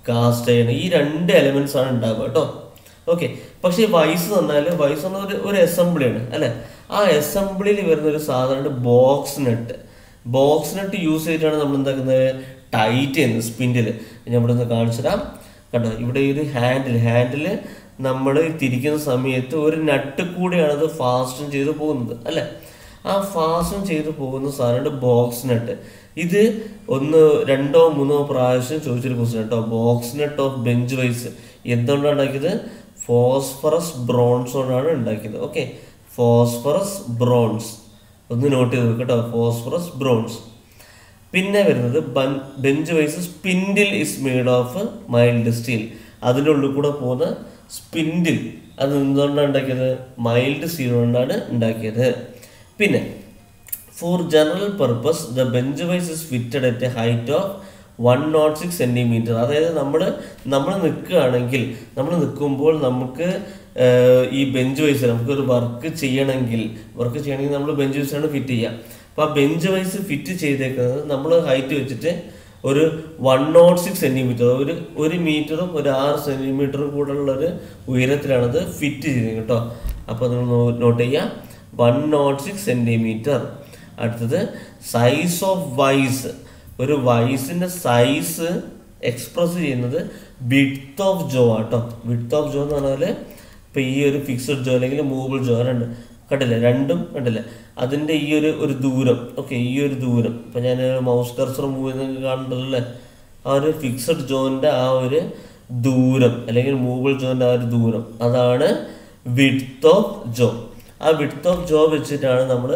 cast iron, ഈ രണ്ട് എലമെൻറ്റ്സ് ആണ് ഉണ്ടാവുക കേട്ടോ. ഓക്കെ, പക്ഷേ വൈസ് എന്ന് പറഞ്ഞാൽ ഒരു അസംബ്ലിയാണ് അല്ലേ? ആ അസംബ്ലിയിൽ വരുന്ന ഒരു സാധാരണ ബോക്സ് നെട്ട് യൂസ് ചെയ്തിട്ടാണ് നമ്മൾ എന്താക്കുന്നത്, ടൈറ്റ് ചെയ്യുന്നത് സ്പിൻഡിൽ. ഞാൻ ഇവിടെ നിന്ന് കാണിച്ചു തരാം. കണ്ടോ, ഇവിടെ ഈ ഒരു ഹാൻഡിൽ നമ്മൾ തിരിക്കുന്ന സമയത്ത് ഒരു നട്ട് കൂടിയാണ് അത് ഫാസ്റ്റൻ ചെയ്ത് പോകുന്നത് അല്ലേ? ആ ഫാസ്റ്റൻ ചെയ്ത് പോകുന്ന സാധനമാണ് ബോക്സ് നെട്ട്. ഇത് 1, 2, 3 പ്രാവശ്യം ചോദിച്ചൊരു ക്വസ്റ്റ്യൻ കേട്ടോ. Box nut of bench vice എന്തുകൊണ്ടാണ് ഉണ്ടാക്കിയത്? ഫോസ്ഫറസ് ബ്രോൺസ് കൊണ്ടാണ് ഉണ്ടാക്കിയത്. ഓക്കെ, ഫോസ്ഫറസ് ബ്രോൺസ് ഒന്ന് നോട്ട് ചെയ്ത് കേട്ടോ, ഫോസ്ഫറസ് ബ്രോൺസ്. പിന്നെ വരുന്നത് bench vice spindle is made of mild steel. അതിൻ്റെ ഉള്ളിൽ കൂടെ പോകുന്ന സ്പിൻഡിൽ അത് എന്തുകൊണ്ടാണ് ഉണ്ടാക്കിയത്? മൈൽഡ് സ്റ്റീൽ കൊണ്ടാണ് ഉണ്ടാക്കിയത്. പിന്നെ for general purpose the bench vice is fitted at a height of 106 centimetre. അതായത് നമ്മൾ നിൽക്കുകയാണെങ്കിൽ, നമ്മൾ നിൽക്കുമ്പോൾ നമുക്ക് ഈ ബെഞ്ച് വൈസ് നമുക്കൊരു വർക്ക് ചെയ്യണമെങ്കിൽ നമ്മൾ ബെഞ്ച് വൈസാണ് ഫിറ്റ് ചെയ്യുക. അപ്പോൾ ആ ബെഞ്ച് വൈസ് ഫിറ്റ് ചെയ്തേക്കുന്നത് നമ്മൾ ഹൈറ്റ് വെച്ചിട്ട് ഒരു 106 സെൻറ്റിമീറ്റർ, ഒരു മീറ്ററും ഒരു 6 സെൻറ്റിമീറ്ററും കൂടെ ഉള്ളൊരു ഉയരത്തിലാണത് ഫിറ്റ് ചെയ്തത് കേട്ടോ. അപ്പോൾ നിങ്ങൾ നോട്ട് ചെയ്യുക, 106 സെൻറ്റിമീറ്റർ. അടുത്തത് സൈസ് ഓഫ് വൈസ്. ഒരു വൈസിൻ്റെ സൈസ് എക്സ്പ്രസ് ചെയ്യുന്നത് വിഡ്ത്ത് ഓഫ് ജോ ആട്ടോ. വിഡ്ത്ത് ഓഫ് ജോ എന്ന് പറഞ്ഞാൽ ഇപ്പോൾ ഈ ഒരു ഫിക്സഡ് ജോ അല്ലെങ്കിൽ മൂവബിൾ ജോ കണ്ടില്ലേ, രണ്ടും കണ്ടില്ലേ, അതിൻ്റെ ഈ ഒരു ദൂരം. ഓക്കെ, ഈ ഒരു ദൂരം ഇപ്പോൾ ഞാൻ മൗസ് കർസർ മൂവ് ചെയ്യുന്നത് കാണുന്നുണ്ടല്ലേ, ആ ഒരു ഫിക്സഡ് ജോൻ്റെ ആ ഒരു ദൂരം അല്ലെങ്കിൽ മൂവബിൾ ജോൻ്റെ ആ ഒരു ദൂരം, അതാണ് വിഡ്ത്ത് ഓഫ് ജോ. ആ വിഡ്ത്ത് ഓഫ് ജോ വെച്ചിട്ടാണ് നമ്മൾ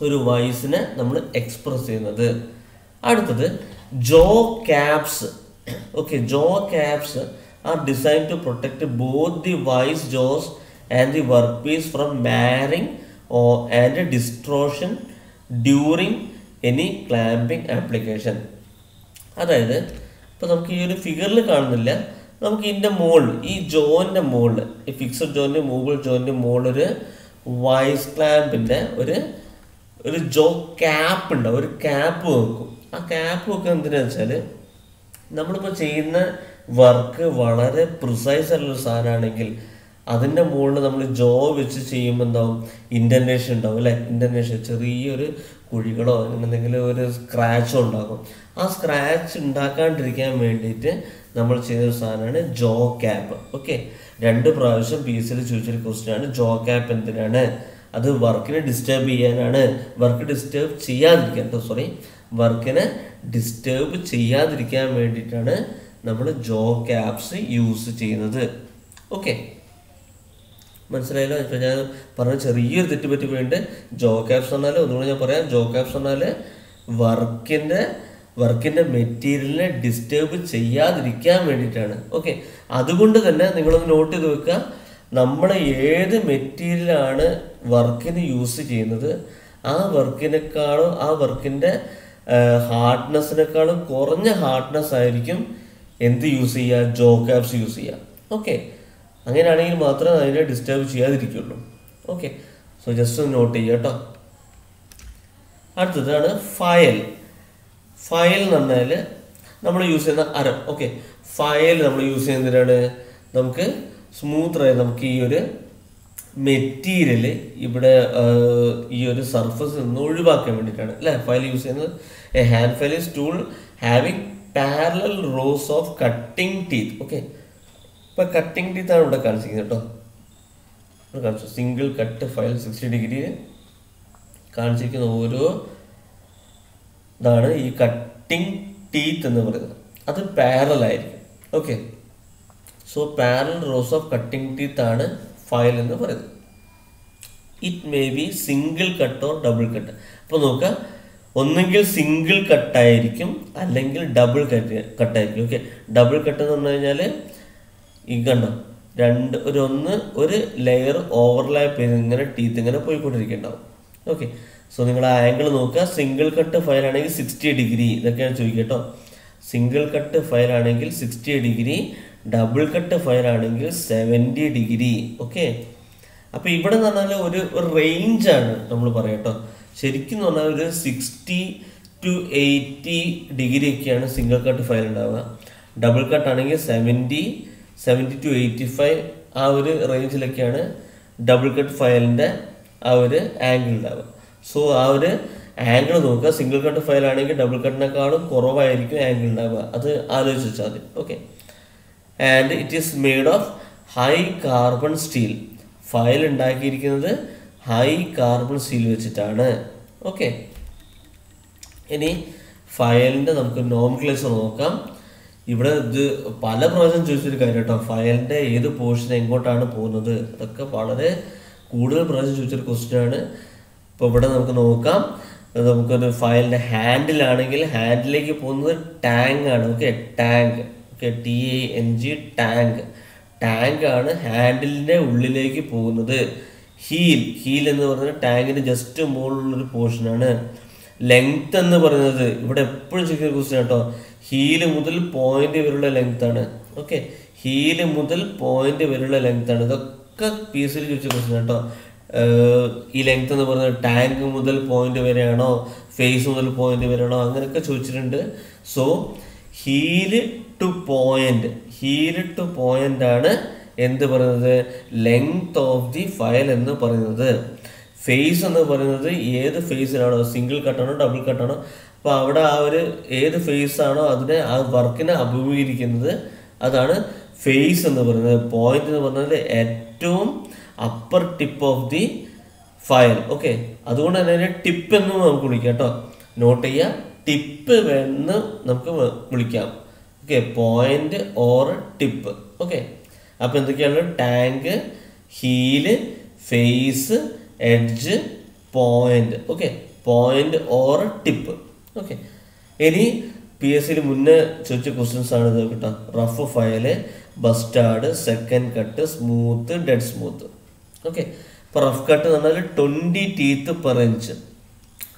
ഒരു വൈസിനെ നമ്മൾ എക്സ്പ്രസ് ചെയ്യുന്നത്. അടുത്തത് jaw caps. Okay, jaw caps are designed to protect both the vice jaws and the work piece from marring and distortion during any clamping application. അതായത് ഇപ്പോൾ നമുക്ക് ഈ ഒരു ഫിഗറിൽ കാണുന്നില്ല, നമുക്ക് ഇതിൻ്റെ മുകളിൽ ഈ ജോയിൻ്റെ മുകളിൽ ഈ ഫിക്സഡ് ജോയിൻ്റെ മൂവബിൾ ജോയിൻ്റെ മുകളിൽ ഒരു വൈസ് ക്ലാമ്പിൻ്റെ ഒരു ജോ ക്യാപ്പ് ഉണ്ടാവും, ഒരു ക്യാപ്പ് വെക്കും. ആ ക്യാപ്പ് വെക്കുക എന്തിനാണെന്ന് വെച്ചാൽ നമ്മളിപ്പോൾ ചെയ്യുന്ന വർക്ക് വളരെ പ്രിസൈസ് ആയിട്ടുള്ളൊരു സാധനമാണെങ്കിൽ അതിൻ്റെ മുകളിൽ നമ്മൾ ജോ വെച്ച് ചെയ്യുമ്പോൾ എന്താവും, ഇൻറ്റൻറ്റേഷൻ ഉണ്ടാവും അല്ലേ? ഇൻറ്റൻറ്റേഷൻ, ചെറിയൊരു കുഴികളോ അങ്ങനെ എന്തെങ്കിലും ഒരു സ്ക്രാച്ചോ ഉണ്ടാകും. ആ സ്ക്രാച്ച് ഉണ്ടാക്കാണ്ടിരിക്കാൻ വേണ്ടിയിട്ട് നമ്മൾ ചെയ്യുന്നൊരു സാധനമാണ് ജോ ക്യാപ്പ്. ഓക്കെ, 2 പ്രാവശ്യം PSL ചോദിച്ചൊരു ക്വസ്റ്റ്യനാണ്. ജോ ക്യാപ്പ് എന്തിനാണ്? അത് വർക്കിനെ ഡിസ്റ്റർബ് ചെയ്യാനാണ്. വർക്കിനെ ഡിസ്റ്റർബ് ചെയ്യാതിരിക്കാൻ വേണ്ടിയിട്ടാണ് നമ്മൾ ജോ ക്യാപ്സ് യൂസ് ചെയ്യുന്നത്. ഓക്കെ, മനസ്സിലായല്ലോ? ഇപ്പോൾ ഞാൻ പറഞ്ഞ ചെറിയൊരു തെറ്റ് പറ്റി പോയിട്ട് ജോ ക്യാപ്സ് പറഞ്ഞാൽ ഒന്നുകൂടി ഞാൻ പറയാം. ജോ ക്യാപ്സ് പറഞ്ഞാൽ വർക്കിൻ്റെ മെറ്റീരിയലിനെ ഡിസ്റ്റർബ് ചെയ്യാതിരിക്കാൻ വേണ്ടിയിട്ടാണ്. ഓക്കെ, അതുകൊണ്ട് തന്നെ നിങ്ങളൊന്ന് നോട്ട് ചെയ്ത് വെക്കുക. നമ്മൾ ഏത് മെറ്റീരിയലാണ് വർക്കിന് യൂസ് ചെയ്യുന്നത് ആ വർക്കിൻ്റെ ഹാർഡ്നെസ്സിനേക്കാളും കുറഞ്ഞ ഹാർഡ്നെസ് ആയിരിക്കും എന്ത് യൂസ് ചെയ്യുക, ജോ ക്യാപ്സ് യൂസ് ചെയ്യുക. ഓക്കെ, അങ്ങനെയാണെങ്കിൽ മാത്രമേ അതിനെ ഡിസ്റ്റർബ് ചെയ്യാതിരിക്കുള്ളൂ. ഓക്കെ, സോ ജസ്റ്റ് ഒന്ന് നോട്ട് ചെയ്യുക കേട്ടോ. അടുത്തതാണ് ഫയൽ. ഫയൽ എന്ന് പറഞ്ഞാൽ നമ്മൾ യൂസ് ചെയ്യുന്ന അരം. ഓക്കെ, ഫയൽ നമ്മൾ യൂസ് ചെയ്യുന്നതിനാണ് നമുക്ക് സ്മൂത്തായി നമുക്ക് ഈ ഒരു മെറ്റീരിയൽ ഇവിടെ ഈ ഒരു സർഫസ് നിന്ന് ഒഴിവാക്കാൻ വേണ്ടിയിട്ടാണ് അല്ലേ ഫയൽ യൂസ് ചെയ്യുന്നത്. A hand file is tool having parallel rose of cutting teeth. Okay, ഇപ്പം കട്ടിംഗ് ടീത്താണ് ഇവിടെ കാണിച്ചിരിക്കുന്നത് കേട്ടോ. ഇവിടെ കാണിച്ചു സിംഗിൾ കട്ട് ഫയൽ 60 ഡിഗ്രിയിൽ കാണിച്ചിരിക്കുന്ന ഓരോ ഇതാണ് ഈ കട്ടിംഗ് ടീത്ത് എന്ന് പറയുന്നത്. അത് പാരലൽ ആയിരിക്കും. Okay, so parallel rose of cutting teeth ആണ് ഫയൽ എന്ന് പറയുന്നത്. It may be single cut or double cut. അപ്പോൾ നോക്കുക, ഒന്നെങ്കിൽ സിംഗിൾ കട്ടായിരിക്കും അല്ലെങ്കിൽ ഡബിൾ കട്ടായിരിക്കും. ഓക്കെ, ഡബിൾ കട്ട് എന്ന് പറഞ്ഞു കഴിഞ്ഞാൽ ഈ കണ്ടോ ഒരു ലെയർ ഓവർലാപ്പ് ചെയ്ത് ഇങ്ങനെ ടീത്ത് ഇങ്ങനെ പോയിക്കൊണ്ടിരിക്കുന്നുണ്ടാവും. ഓക്കെ, സോ നിങ്ങൾ ആ ആംഗിൾ നോക്കുക. സിംഗിൾ കട്ട് ഫയൽ ആണെങ്കിൽ 60 ഡിഗ്രി ഇതൊക്കെയാണ് ചോദിക്കുക കേട്ടോ. സിംഗിൾ കട്ട് ഫയൽ ആണെങ്കിൽ 60 ഡിഗ്രി, ഡബിൾ കട്ട് ഫയൽ ആണെങ്കിൽ 70 ഡിഗ്രി. ഓക്കെ, അപ്പോൾ ഇവിടെ എന്ന് പറഞ്ഞാൽ ഒരു റേഞ്ചാണ് നമ്മൾ പറയാം കേട്ടോ. ശരിക്കും എന്ന് പറഞ്ഞാൽ ഒരു 60 to 80 ഡിഗ്രി ഒക്കെയാണ് സിംഗിൾ കട്ട് ഫയൽ ഉണ്ടാവുക. ഡബിൾ കട്ട് ആണെങ്കിൽ 70 to 85 ആ ഒരു റേഞ്ചിലൊക്കെയാണ് ഡബിൾ കട്ട് ഫയലിൻ്റെ ആ ഒരു ആംഗിൾ ഉണ്ടാവുക. സോ ആ ഒരു ആംഗിൾ നോക്കുക. സിംഗിൾ കട്ട് ഫയൽ ആണെങ്കിൽ ഡബിൾ കട്ടിനേക്കാളും കുറവായിരിക്കും ആംഗിൾ ഉണ്ടാവുക. അത് ആലോചിച്ച് വെച്ചാൽ മതി. Okay, and it is made of high carbon steel. File ഉണ്ടാക്കിയിരിക്കുന്നത് ഹൈ കാർബൺ സ്റ്റീൽ വെച്ചിട്ടാണ്. ഓക്കെ, ഇനി ഫയലിൻ്റെ നമുക്ക് നോമെൻക്ലേച്ചർ നോക്കാം. ഇവിടെ ഇത് പല പ്രാവശ്യം ചോദിച്ചൊരു കാര്യം കേട്ടോ. ഫയലിൻ്റെ ഏത് പോർഷൻ എങ്ങോട്ടാണ് പോകുന്നത് അതൊക്കെ വളരെ കൂടുതൽ പ്രാവശ്യം ചോദിച്ചൊരു ക്വസ്റ്റ്യൻ ആണ്. ഇപ്പോൾ ഇവിടെ നമുക്ക് നോക്കാം. നമുക്കൊരു ഫയലിൻ്റെ ഹാൻഡിലാണെങ്കിൽ ഹാൻഡിലേക്ക് പോകുന്നത് ടാങ്ക് ആണ്. Okay, tank. Okay, TANG tank. Tank ആണ് ഹാൻഡിലിൻ്റെ ഉള്ളിലേക്ക് പോകുന്നത്. ഹീൽ എന്ന് പറയുന്നത് ടാങ്കിന് ജസ്റ്റ് മുകളിലുള്ളൊരു പോർഷനാണ്. ലെങ്ത് എന്ന് പറയുന്നത് ഇവിടെ എപ്പോഴും ചോദിക്കുന്ന ക്വസ്റ്റ്യൻ കേട്ടോ. ഹീല് മുതൽ പോയിന്റ് വരെയുള്ള ലെങ്ത് ആണ്. ഓക്കെ, ഹീല് മുതൽ പോയിന്റ് വരെയുള്ള ലെങ്ത് ആണ്. ഇതൊക്കെ PSL ചോദിച്ച ക്വസ്റ്റ്യൻ കേട്ടോ. ഈ ലെങ്ത് എന്ന് പറയുന്നത് ടാങ്ക് മുതൽ പോയിന്റ് വരെയാണോ, ഫേസ് മുതൽ പോയിന്റ് വരെയാണോ, അങ്ങനെയൊക്കെ ചോദിച്ചിട്ടുണ്ട്. സോ ഹീല് ടു പോയിന്റ് ആണ് എന്ത് പറയുന്നത്, ലെങ്ത് ഓഫ് ദി ഫയൽ എന്ന് പറയുന്നത്. ഫേസ് എന്ന് പറയുന്നത് ഏത് ഫേസിലാണോ, സിംഗിൾ കട്ടാണോ ഡബിൾ കട്ടാണോ, അപ്പോൾ അവിടെ ആ ഒരു ഏത് ഫേസ് ആണോ അതിനെ ആ വർക്കിനെ അഭിമുഖീകരിക്കുന്നത് അതാണ് ഫേസ് എന്ന് പറയുന്നത്. പോയിന്റ് എന്ന് പറഞ്ഞാൽ ഏറ്റവും upper tip of the file. Okay, അതുകൊണ്ട് തന്നെ ടിപ്പ് എന്നും നമുക്ക് വിളിക്കാം കേട്ടോ. നോട്ട് ചെയ്യുക, ടിപ്പ് എന്ന് നമുക്ക് വിളിക്കാം. Okay, point or tip. Okay, അപ്പോൾ എന്തൊക്കെയാണ്? Tang, heel, face, edge, point. Okay, point or tip. Okay, ഇനി PSL മുന്നേ ചോദിച്ച ക്വസ്റ്റ്യൻസ് ആണ് ഇത് കേട്ടോ. Rough file, bastard, second cut, smooth, dead smooth. Okay, ഇപ്പോൾ റഫ് കട്ട് എന്ന് പറഞ്ഞാൽ 20 ടീത്ത് പെർ ഇഞ്ച്.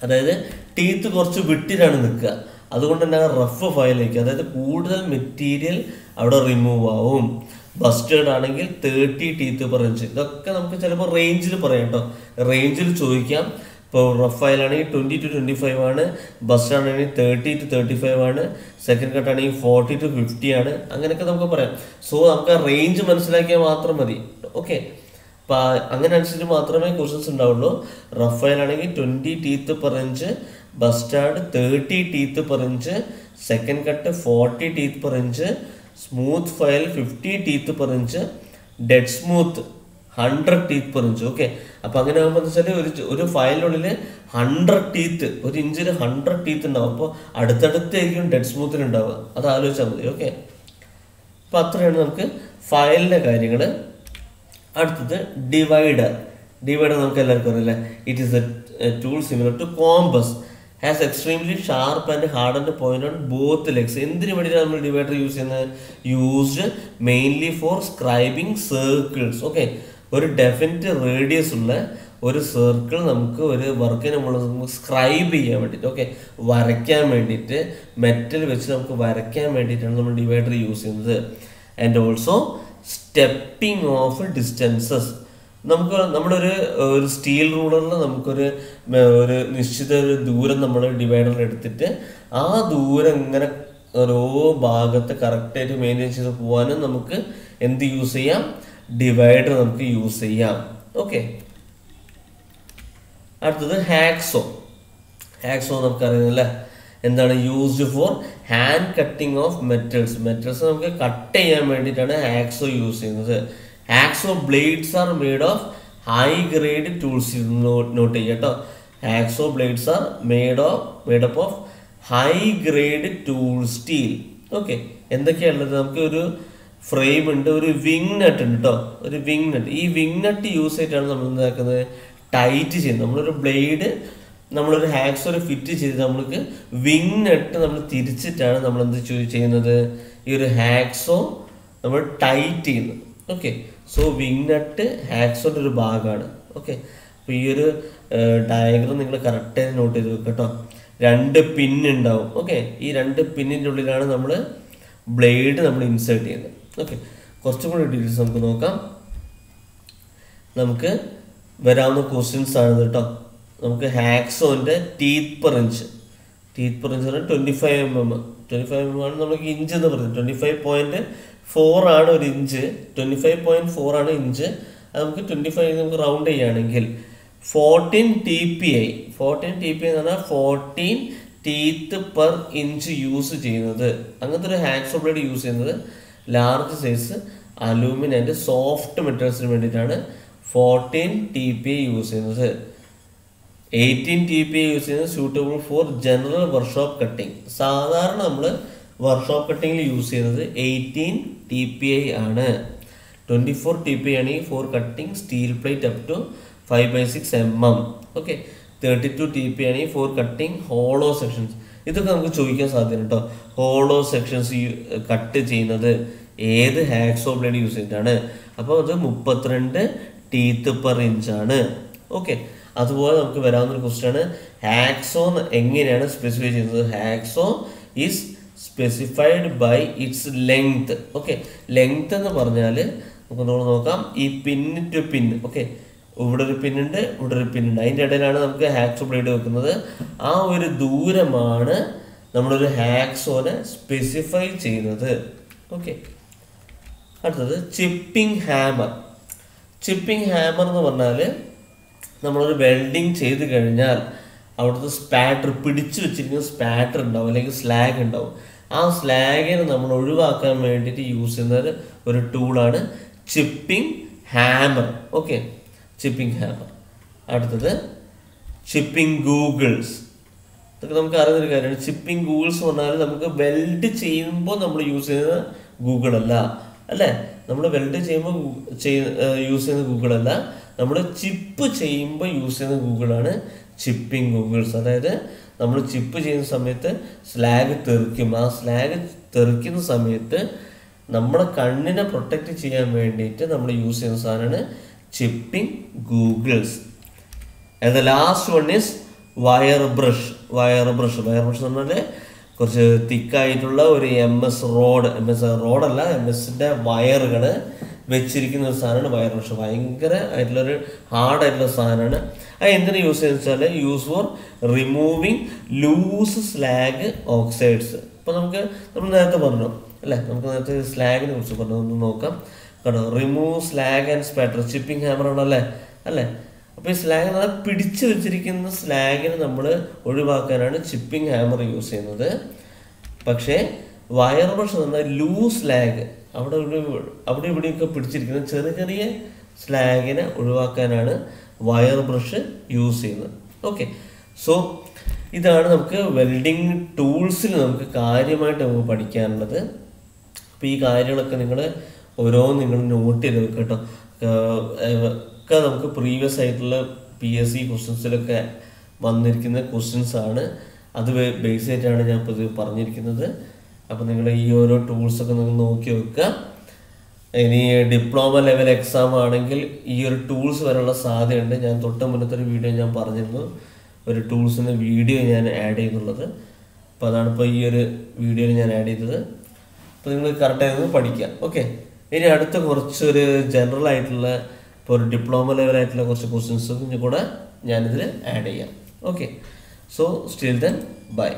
അതായത് ടീത്ത് കുറച്ച് വിട്ടിലാണ് നിൽക്കുക. അതുകൊണ്ട് തന്നെ റഫ് ഫയലിലേക്ക്, അതായത് കൂടുതൽ മെറ്റീരിയൽ അവിടെ റിമൂവ് ആവും. ബസ്റ്റേർഡ് ആണെങ്കിൽ 30 ടീത്ത് പെർ ഇഞ്ച്. ഇതൊക്കെ നമുക്ക് ചിലപ്പോൾ റേഞ്ചിൽ പറയാം കേട്ടോ. റേഞ്ചിൽ ചോദിക്കാം. ഇപ്പോൾ റഫ് ഫയൽ ആണെങ്കിൽ 20 to 25 ആണ്, ബസ്റ്റേർഡ് ആണെങ്കിൽ 30 to 35 ആണ്, സെക്കൻഡ് കട്ട് ആണെങ്കിൽ 40 to 50 ആണ്. അങ്ങനെയൊക്കെ നമുക്ക് പറയാം. സോ നമുക്ക് ആ റേഞ്ച് മനസ്സിലാക്കിയാൽ മാത്രം മതി. ഓക്കെ, അപ്പോൾ അങ്ങനെ അനുസരിച്ച് മാത്രമേ ക്വസ്റ്റ്യൻസ് ഉണ്ടാവുള്ളൂ. റഫ് ഫയൽ ആണെങ്കിൽ 20 teeth per inch, bastard 30 teeth per inch, second cut 40 teeth per inch, smooth file 50 teeth per inch, dead smooth 100 teeth per inch. Okay, അപ്പോൾ അങ്ങനെ ആകുമ്പോൾ എന്താ വെച്ചാൽ ഒരു ഫയലിനുള്ളിൽ 100 ടീത്ത്, ഒരു ഇഞ്ചിൽ 100 ടീത്ത് ഉണ്ടാവും. അപ്പോൾ അടുത്തടുത്തായിരിക്കും ഡെഡ് സ്മൂത്തിന് ഉണ്ടാവുക. അത് ആലോചിച്ചാൽ മതി. ഓക്കെ, അപ്പോൾ അത്രയാണ് നമുക്ക് ഫയലിൻ്റെ കാര്യങ്ങൾ. അടുത്തത് ഡിവൈഡർ. ഡിവൈഡർ നമുക്ക് എല്ലാവർക്കും അറിയില്ലേ, it is a tool similar to compass, has extremely sharp and hard and point on both legs. എന്തിനു വേണ്ടിയിട്ടാണ് നമ്മൾ ഡിവൈഡർ യൂസ് ചെയ്യുന്നത്? Used mainly for scribing circles. Okay, ഒരു ഡെഫിനിറ്റ് റേഡിയസ് ഉള്ള ഒരു സർക്കിൾ നമുക്ക് ഒരു വർക്കിന് നമ്മൾ സ്ക്രൈബ് ചെയ്യാൻ വേണ്ടിയിട്ട്, ഓക്കെ, വരയ്ക്കാൻ വേണ്ടിയിട്ട്, മെറ്റൽ വെച്ച് നമുക്ക് വരയ്ക്കാൻ വേണ്ടിയിട്ടാണ് നമ്മൾ ഡിവൈഡർ യൂസ് ചെയ്യുന്നത്. And also stepping of distances. നമുക്ക് നമ്മുടെ ഒരു സ്റ്റീൽ റൂളറിൽ നമുക്കൊരു നിശ്ചിത ഒരു ദൂരം നമ്മൾ ഡിവൈഡർ എടുത്തിട്ട് ആ ദൂരം ഇങ്ങനെ ഓരോ ഭാഗത്ത് കറക്റ്റായിട്ട് മെയിൻറ്റെയിൻ ചെയ്ത് പോകാനും നമുക്ക് എന്ത് യൂസ് ചെയ്യാം? ഡിവൈഡർ നമുക്ക് യൂസ് ചെയ്യാം. ഓക്കെ, അടുത്തത് ഹാക്സോ. ഹാക്സോ നമുക്കറിയുന്നില്ല എന്താണ്? Used for hand cutting of metals. Metals നമുക്ക് കട്ട് ചെയ്യാൻ വേണ്ടിയിട്ടാണ് ഹാക്സോ യൂസ് ചെയ്യുന്നത്. Hacksaw blades are made of high grade tools. Note ചെയ്യുക കേട്ടോ. Hacksaw blades are made up of high grade tool steel. Okay, എന്തൊക്കെയാണുള്ളത്? നമുക്ക് ഒരു ഫ്രെയിം ഉണ്ട്, ഒരു വിങ് നട്ട് ഉണ്ട് കേട്ടോ, ഒരു വിങ് നട്ട്. ഈ വിങ് നട്ട് യൂസ് ചെയ്തിട്ടാണ് നമ്മൾ എന്താക്കുന്നത്? ടൈറ്റ് ചെയ്യുന്നത്. നമ്മളൊരു ബ്ലേഡ് നമ്മളൊരു ഹാക്സോ ഫിറ്റ് ചെയ്ത് നമ്മൾക്ക് വിങ് നട്ട് നമ്മൾ തിരിച്ചിട്ടാണ് നമ്മൾ എന്ത് ചെയ്യുന്നത്? ഈ ഒരു ഹാക്സോ നമ്മൾ ടൈറ്റ് ചെയ്യുന്നത്. ഓക്കെ, സോ വിങ് നട്ട് ഹാക്സോൻ്റെ ഒരു ഭാഗമാണ്. ഓക്കെ, അപ്പോൾ ഈ ഒരു ഡയഗ്രം നിങ്ങൾ കറക്റ്റായിട്ട് നോട്ട് ചെയ്ത് വെക്കുക കേട്ടോ. 2 പിൻ ഉണ്ടാവും. ഓക്കെ, ഈ 2 പിന്നിൻ്റെ ഉള്ളിലാണ് നമ്മൾ ബ്ലേഡ് നമ്മൾ ഇൻസേർട്ട് ചെയ്യുന്നത്. ഓക്കെ, കുറച്ചും കൂടി ഡീറ്റെയിൽസ് നമുക്ക് നോക്കാം. നമുക്ക് വരാവുന്ന ക്വസ്റ്റ്യൻസ് ആണ് കേട്ടോ. നമുക്ക് ഹാക്സോൻ്റെ ടീത്ത് പെർ ഇഞ്ച് പറഞ്ഞാൽ 25 mm. 25 mm ആണ് നമുക്ക് ഇഞ്ച് എന്ന് പറയുന്നത്. 25.4 ആണ് ഒരു ഇഞ്ച്. 25.4 ആണ് ഇഞ്ച്. അത് നമുക്ക് 25 നമുക്ക് റൗണ്ട് ചെയ്യുകയാണെങ്കിൽ 14 TPI എന്ന് പറഞ്ഞാൽ 14 ടീത്ത് പെർ ഇഞ്ച് യൂസ് ചെയ്യുന്നത്. അങ്ങനത്തെ ഒരു ഹാക്സോ ബ്ലേഡ് യൂസ് ചെയ്യുന്നത് large size aluminium and soft മെറ്റൽസിന് വേണ്ടിയിട്ടാണ് 14 TPI യൂസ് ചെയ്യുന്നത്. 18 TPI യൂസ് ചെയ്യുന്നത് suitable for general workshop cutting. സാധാരണ നമ്മൾ വർക്ക്ഷോപ്പ് കട്ടിങ്ങിൽ യൂസ് ചെയ്യുന്നത് 18 TPI ആണ്. 24 TPI ആണ് for cutting steel plate up to 5/6 mm. Okay, 32 TPI ആണ് ഫോർ കട്ടിങ് ഹോളോ സെക്ഷൻസ്. ഇതൊക്കെ നമുക്ക് ചോദിക്കാൻ സാധ്യത കേട്ടോ. ഹോളോ സെക്ഷൻസ് കട്ട് ചെയ്യുന്നത് ഏത് ഹാക്സോ ബ്ലേഡ് യൂസ് ചെയ്തിട്ടാണ്? അപ്പോൾ അത് 32 ടീത്ത് പെർ ഇഞ്ചാണ്. ഓക്കെ, അതുപോലെ നമുക്ക് വരാവുന്നൊരു ക്വസ്റ്റ്യൻ ആണ്, ഹാക്സോ എങ്ങനെയാണ് സ്പെസിഫൈ ചെയ്യുന്നത്? Hacksaw is specified by its length. Okay, length എന്ന് പറഞ്ഞാൽ നമുക്ക് നമ്മൾ നോക്കാം. ഈ പിൻ ടു പിൻ. ഓക്കെ, ഇവിടെ ഒരു പിന്നുണ്ട്, ഇവിടെ ഒരു പിന്നുണ്ട്. അതിൻ്റെ ഇടയിലാണ് നമുക്ക് ഹാക്സോ ബ്ലേഡ് വെക്കുന്നത്. ആ ഒരു ദൂരമാണ് നമ്മളൊരു ഹാക്സോനെ സ്പെസിഫൈ ചെയ്യുന്നത്. ഓക്കെ, അടുത്തത് ചിപ്പിംഗ് ഹാമർ. ചിപ്പിംഗ് ഹാമർ എന്ന് പറഞ്ഞാൽ നമ്മളൊരു വെൽഡിങ് ചെയ്ത് കഴിഞ്ഞാൽ അവിടുത്തെ സ്പാറ്റർ പിടിച്ചു വെച്ചിരിക്കുന്ന സ്പാറ്റർ ഉണ്ടാവും, അല്ലെങ്കിൽ സ്ലാഗ് ഉണ്ടാവും. ആ സ്ലാഗിനെ നമ്മൾ ഒഴിവാക്കാൻ വേണ്ടിയിട്ട് യൂസ് ചെയ്യുന്ന ഒരു ടൂളാണ് chipping hammer. Okay, chipping hammer. അടുത്തത് ചിപ്പിംഗ് ഗൂഗിൾസ്. ഇതൊക്കെ നമുക്ക് അറിയുന്നൊരു കാര്യമാണ്. ചിപ്പിംഗ് ഗൂഗിൾസ് എന്ന് പറഞ്ഞാൽ നമുക്ക് വെൽഡ് ചെയ്യുമ്പോൾ നമ്മൾ യൂസ് ചെയ്യുന്ന ഗൂഗിൾ അല്ല, അല്ലേ? നമ്മൾ വെൽഡ് ചെയ്യുമ്പോൾ യൂസ് ചെയ്യുന്ന ഗൂഗിൾ അല്ല, നമ്മൾ ചിപ്പ് ചെയ്യുമ്പോൾ യൂസ് ചെയ്യുന്ന ഗൂഗിളാണ് ചിപ്പിംഗ് ഗൂഗിൾസ്. അതായത് നമ്മൾ ചിപ്പ് ചെയ്യുന്ന സമയത്ത് സ്ലാഗ് തെറിക്കും. ആ സ്ലാഗ് തെറിക്കുന്ന സമയത്ത് നമ്മുടെ കണ്ണിനെ പ്രൊട്ടക്റ്റ് ചെയ്യാൻ വേണ്ടിയിട്ട് നമ്മൾ യൂസ് ചെയ്യുന്ന സാധനമാണ് chipping Google's. And the last one is wire brush. Wire brush എന്ന് പറഞ്ഞാൽ കുറച്ച് തിക്കായിട്ടുള്ള ഒരു MS റോഡല്ല, MS-ൻ്റെ വയറുകൾ വെച്ചിരിക്കുന്ന ഒരു സാധനമാണ് വയർ ബ്രഷ്. ഭയങ്കര ആയിട്ടുള്ളൊരു ഹാർഡായിട്ടുള്ള സാധനമാണ്. അത് എന്തിനു യൂസ് ചെയ്യുന്നത് വെച്ചാൽ use for removing loose slag oxides. ഇപ്പോൾ നമ്മൾ നേരത്തെ പറഞ്ഞു അല്ലേ, നമുക്ക് നേരത്തെ സ്ലാഗിനെ കുറിച്ച് പറഞ്ഞു. ഒന്ന് നോക്കാം കേട്ടോ. Remove slag and spatter chipping hammer ആണല്ലേ, അല്ലേ? അപ്പോൾ ഈ സ്ലാഗ് എന്ന് പറഞ്ഞാൽ പിടിച്ചു വെച്ചിരിക്കുന്ന സ്ലാഗിനെ നമ്മൾ ഒഴിവാക്കാനാണ് ചിപ്പിംഗ് ഹാമർ യൂസ് ചെയ്യുന്നത്. പക്ഷേ വയർ ബ്രഷ് എന്ന് പറഞ്ഞാൽ ലൂസ് സ്ലാഗ്, അവിടെ ഇവിടെയൊക്കെ പിടിച്ചിരിക്കുന്ന ചെറിയ സ്ലാഗിനെ ഒഴിവാക്കാനാണ് വയർ ബ്രഷ് യൂസ് ചെയ്യുന്നത്. ഓക്കെ, സോ ഇതാണ് നമുക്ക് വെൽഡിങ് ടൂൾസിൽ നമുക്ക് കാര്യമായിട്ട് നമുക്ക് പഠിക്കാനുള്ളത്. അപ്പോൾ ഈ കാര്യങ്ങളൊക്കെ നിങ്ങൾ നോട്ട് ചെയ്ത് വെക്കുക കേട്ടോ. ഒക്കെ നമുക്ക് പ്രീവിയസ് ആയിട്ടുള്ള PSC ക്വസ്റ്റ്യൻസിലൊക്കെ വന്നിരിക്കുന്ന ക്വസ്റ്റ്യൻസ് ആണ്. അത് ബേസ് ആയിട്ടാണ് ഞാൻ ഇപ്പോൾ ഇത് പറഞ്ഞിരിക്കുന്നത്. അപ്പോൾ നിങ്ങൾ ഈ ഓരോ ടൂൾസൊക്കെ നിങ്ങൾ നോക്കി വെക്കുക. ഇനി ഡിപ്ലോമ ലെവൽ എക്സാം ആണെങ്കിൽ ഈ ഒരു ടൂൾസ് വരാനുള്ള സാധ്യതയുണ്ട്. ഞാൻ തൊട്ട് മുന്നത്തെ ഒരു വീഡിയോ ഞാൻ പറഞ്ഞിരുന്നു, ഒരു ടൂൾസിൻ്റെ വീഡിയോ ഞാൻ ആഡ് ചെയ്യുന്നുള്ളത്. അപ്പോൾ അതാണ് ഇപ്പോൾ ഈ ഒരു വീഡിയോയിൽ ഞാൻ ആഡ് ചെയ്തത്. അപ്പോൾ നിങ്ങൾ കറക്റ്റായിരുന്നു പഠിക്കുക. ഓക്കെ, ഇനി അടുത്ത കുറച്ചൊരു ജനറൽ ആയിട്ടുള്ള ഇപ്പോൾ ഒരു ഡിപ്ലോമ ലെവലായിട്ടുള്ള കുറച്ച് ക്വസ്റ്റ്യൻസും കൂടെ ഞാനിതിൽ ആഡ് ചെയ്യാം. Okay, so still then bye.